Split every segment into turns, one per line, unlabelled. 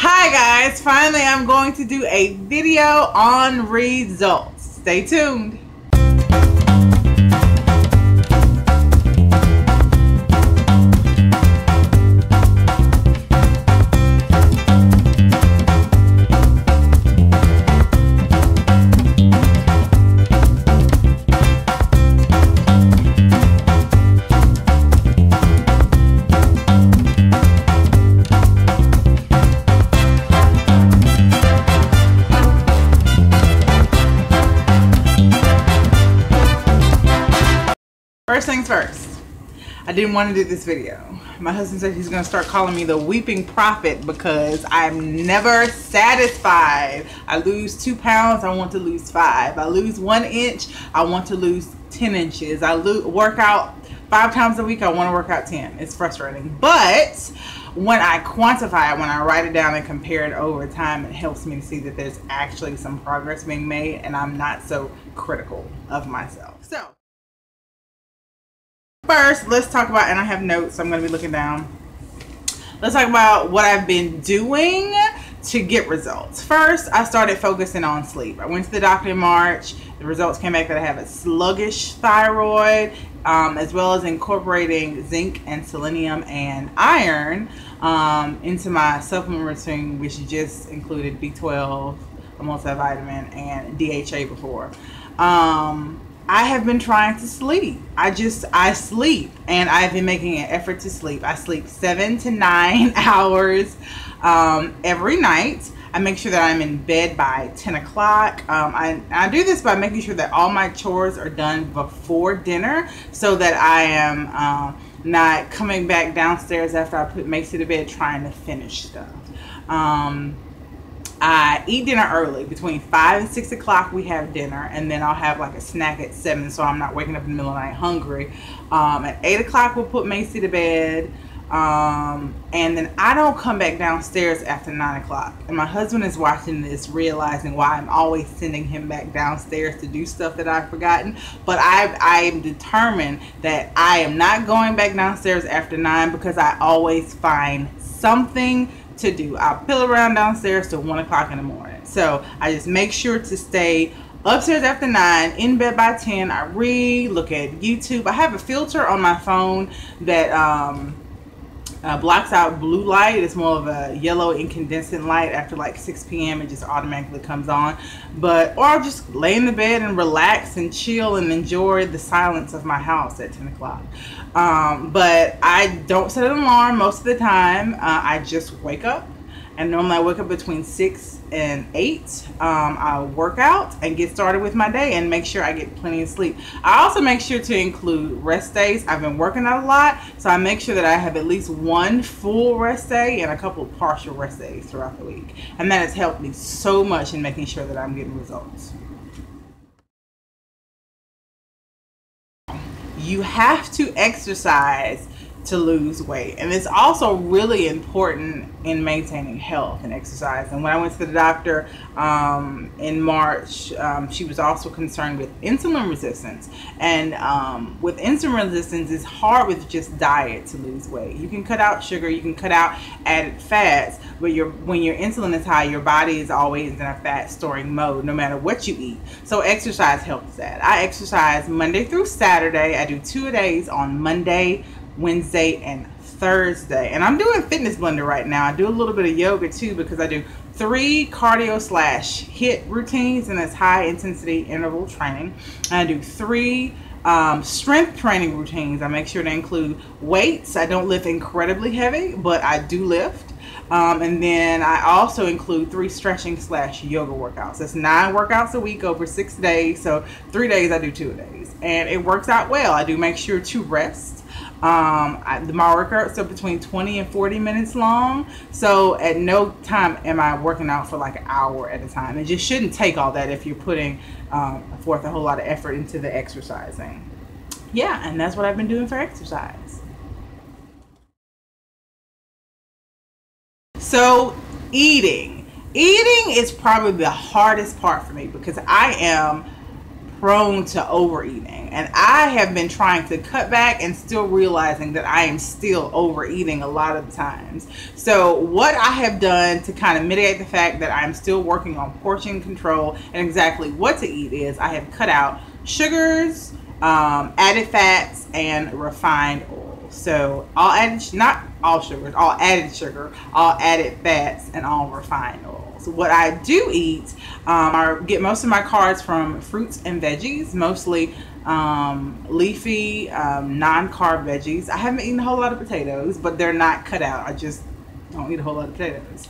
Hi guys, finally I'm going to do a video on results. Stay tuned. First things first, I didn't want to do this video. My husband said he's going to start calling me the weeping prophet because I'm never satisfied. I lose 2 pounds, I want to lose 5. I lose 1 inch, I want to lose 10 inches. I work out 5 times a week, I want to work out 10. It's frustrating. But when I quantify it, when I write it down and compare it over time, it helps me to see that there's actually some progress being made and I'm not so critical of myself. So first, let's talk about, and I have notes, so I'm going to be looking down. Let's talk about what I've been doing to get results. First, I started focusing on sleep. I went to the doctor in March. The results came back that I have a sluggish thyroid, as well as incorporating zinc and selenium and iron into my supplement routine, which just included B12, a multivitamin, and DHA before. I have been trying to sleep. I sleep, and I've been making an effort to sleep. I sleep 7 to 9 hours every night. I make sure that I'm in bed by 10 o'clock. I do this by making sure that all my chores are done before dinner so that I am not coming back downstairs after I put Maci to bed trying to finish stuff. I eat dinner early. Between 5 and 6 o'clock we have dinner, and then I'll have like a snack at 7 so I'm not waking up in the middle of the night hungry. At 8 o'clock we'll put Maci to bed, and then I don't come back downstairs after 9 o'clock. And my husband is watching this, realizing why I'm always sending him back downstairs to do stuff that I've forgotten. But I am determined that I am not going back downstairs after 9 because I always find something to do. I'll pill around downstairs till 1 o'clock in the morning. So I just make sure to stay upstairs after 9, in bed by 10. I read, look at YouTube. I have a filter on my phone that blocks out blue light. It's more of a yellow incandescent light. After like 6 p.m. it just automatically comes on. Or I'll just lay in the bed and relax and chill and enjoy the silence of my house at 10 o'clock. But I don't set an alarm most of the time. I just wake up, and normally I wake up between 6 and 8. I'll work out and get started with my day and make sure I get plenty of sleep. I also make sure to include rest days. I've been working out a lot, so I make sure that I have at least 1 full rest day and a couple of partial rest days throughout the week. And that has helped me so much in making sure that I'm getting results. You have to exercise to lose weight, and it's also really important in maintaining health and exercise. And when I went to the doctor in March, she was also concerned with insulin resistance, and with insulin resistance, it's hard with just diet to lose weight. You can cut out sugar, you can cut out added fats, but when your insulin is high, your body is always in a fat storing mode no matter what you eat. So exercise helps that. I exercise Monday through Saturday. I do 2 days on Monday, Wednesday, and Thursday. And I'm doing Fitness Blender right now. I do a little bit of yoga too because I do 3 cardio / HIIT routines, and that's high intensity interval training. And I do 3 strength training routines. I make sure to include weights. I don't lift incredibly heavy, but I do lift. And then I also include 3 stretching / yoga workouts. That's 9 workouts a week over 6 days. So 3 days I do 2 days, and it works out well. I do make sure to rest. My workouts are between 20 and 40 minutes long, so at no time am I working out for like an hour at a time. It just shouldn't take all that if you're putting forth a whole lot of effort into the exercising. Yeah, and that's what I've been doing for exercise. So eating is probably the hardest part for me because I am prone to overeating, and I have been trying to cut back and still realizing that I am still overeating a lot of the times. So what I have done to kind of mitigate the fact that I'm still working on portion control and exactly what to eat is I have cut out sugars, added fats, and refined oil. So all added, not all sugars, all added sugar, all added fats, and all refined oils. What I do eat, I get most of my carbs from fruits and veggies, mostly leafy, non-carb veggies. I haven't eaten a whole lot of potatoes, but they're not cut out. I just don't eat a whole lot of potatoes.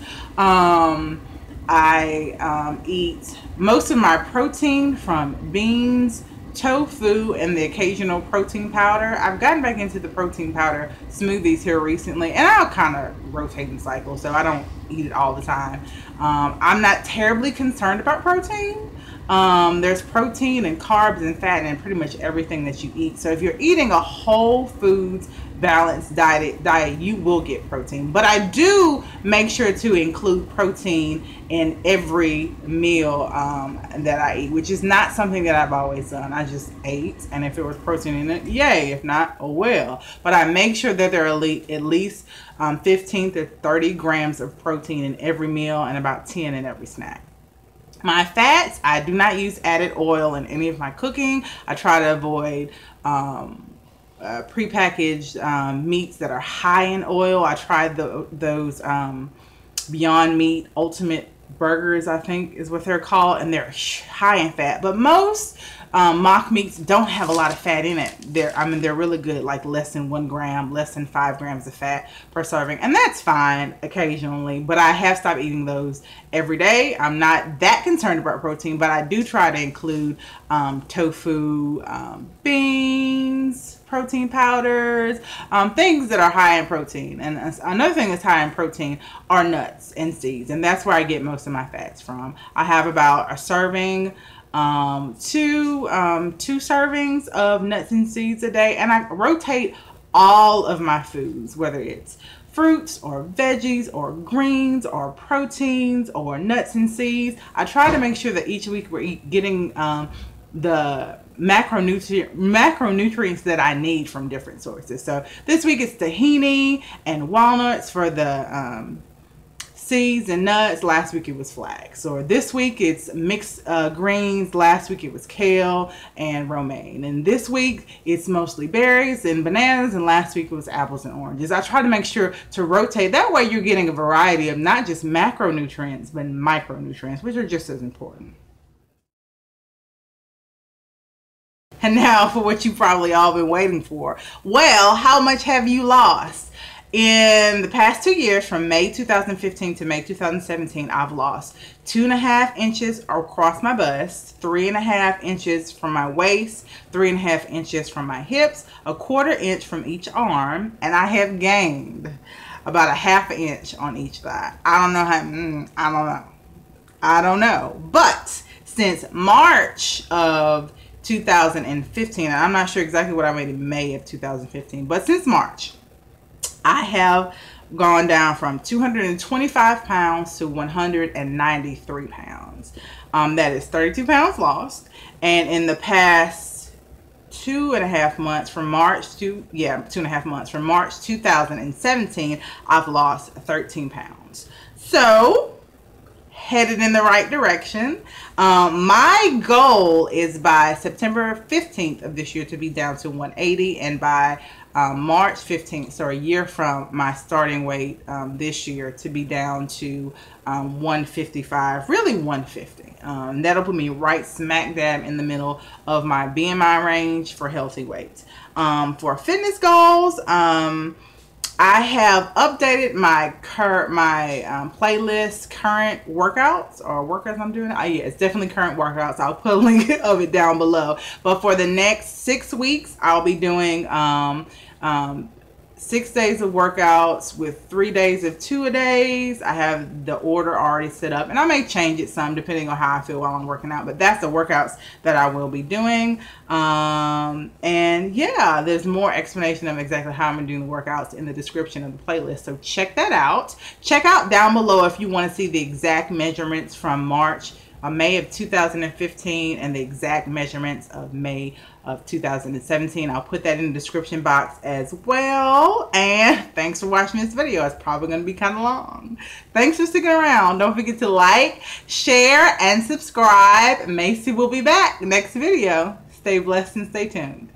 I eat most of my protein from beans, tofu, and the occasional protein powder. I've gotten back into the protein powder smoothies here recently, and I'll kind of rotate and cycle, so I don't eat it all the time. I'm not terribly concerned about protein. There's protein and carbs and fat in pretty much everything that you eat. So if you're eating a whole foods balanced diet, you will get protein. But I do make sure to include protein in every meal that I eat, which is not something that I've always done. I just ate, and if it was protein in it, yay. If not, oh well. But I make sure that there are at least 15 to 30 grams of protein in every meal and about 10 in every snack. My fats, I do not use added oil in any of my cooking. I try to avoid prepackaged meats that are high in oil. I tried those Beyond Meat Ultimate Burgers, I think is what they're called, and they're high in fat. But most mock meats don't have a lot of fat in it. They're really good, like less than 1 gram, less than 5 grams of fat per serving, and that's fine occasionally. But I have stopped eating those every day. I'm not that concerned about protein, but I do try to include tofu, beans, protein powders, things that are high in protein. And another thing that's high in protein are nuts and seeds, and that's where I get most of my fats from. I have about a serving, two servings of nuts and seeds a day, and I rotate all of my foods, whether it's fruits or veggies or greens or proteins or nuts and seeds. I try to make sure that each week we're getting the macronutrients that I need from different sources. So this week it's tahini and walnuts for the seeds and nuts. Last week it was flax. Or this week it's mixed greens. Last week it was kale and romaine. And this week it's mostly berries and bananas, and last week it was apples and oranges. I try to make sure to rotate. That way you're getting a variety of not just macronutrients, but micronutrients, which are just as important. And now for what you've probably all been waiting for. Well, how much have you lost? In the past 2 years, from May 2015 to May 2017, I've lost 2.5 inches across my bust, 3.5 inches from my waist, 3.5 inches from my hips, 1/4 inch from each arm, and I have gained about 1/2 inch on each thigh. I don't know how, I don't know. But since March of 2015, and I'm not sure exactly what I made in May of 2015, but since March, I have gone down from 225 pounds to 193 pounds. That is 32 pounds lost. And in the past 2.5 months, from March 2017, I've lost 13 pounds. So headed in the right direction. My goal is by September 15th of this year to be down to 180, and by March 15th, so a year from my starting weight this year, to be down to 155, really 150. That'll put me right smack dab in the middle of my BMI range for healthy weight. For fitness goals, I have updated my playlist, current workouts I'm doing. Yeah, it's definitely current workouts. I'll put a link of it down below. But for the next 6 weeks, I'll be doing 6 days of workouts with 3 days of 2-a-days. I have the order already set up, and I may change it some depending on how I feel while I'm working out, but that's the workouts that I will be doing. And yeah, there's more explanation of exactly how I'm doing the workouts in the description of the playlist, so check that out. Check out down below if you want to see the exact measurements from March May of 2015 and the exact measurements of May of 2017. I'll put that in the description box as well. And thanks for watching this video. It's probably going to be kind of long. Thanks for sticking around. Don't forget to like, share, and subscribe. Maci will be back next video. Stay blessed and stay tuned.